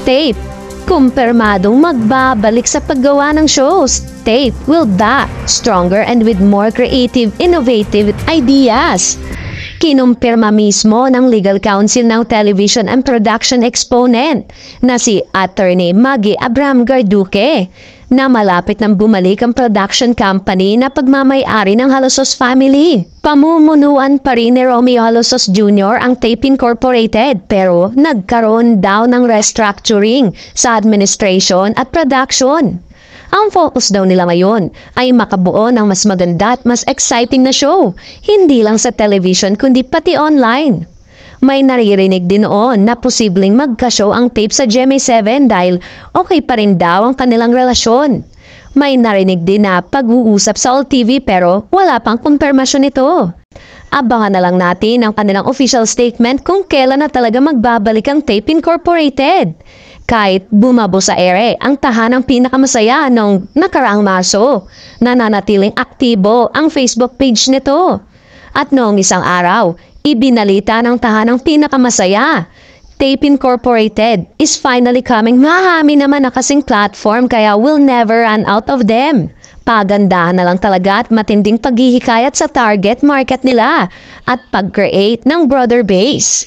Tape, kumpirmadong magbabalik sa paggawa ng shows. Tape will back stronger and with more creative, innovative ideas. Kinumpirma mismo ng legal counsel ng television and production exponent na si Attorney Maggie Abraham Garduque na malapit nang bumalik ang production company na pagmamay-ari ng Halosos family. Pamumunuan pa rin ni Romeo Halosos Jr. ang Tape Incorporated pero nagkaroon daw ng restructuring sa administration at production. Ang focus daw nila ngayon ay makabuo ng mas maganda at mas exciting na show, hindi lang sa television kundi pati online. May naririnig din noon na posibleng magka-show ang Tape sa GMA7 dahil okay pa rin daw ang kanilang relasyon. May narinig din na pag-uusap sa All TV pero wala pang kumpirmasyon nito. Abangan na lang natin ang kanilang official statement kung kailan na talaga magbabalik ang Tape Incorporated. Kahit bumabo sa ere ang tahanang pinakamasaya nung nakaraang Marso, nananatiling aktibo ang Facebook page nito. At noong isang araw, ibinalita ng tahanang pinakamasaya, Tape Incorporated is finally coming. Mahami naman na kasing platform kaya we'll never run out of them. Pagandahan na lang talaga at matinding paghihikayat sa target market nila at pag-create ng broader base.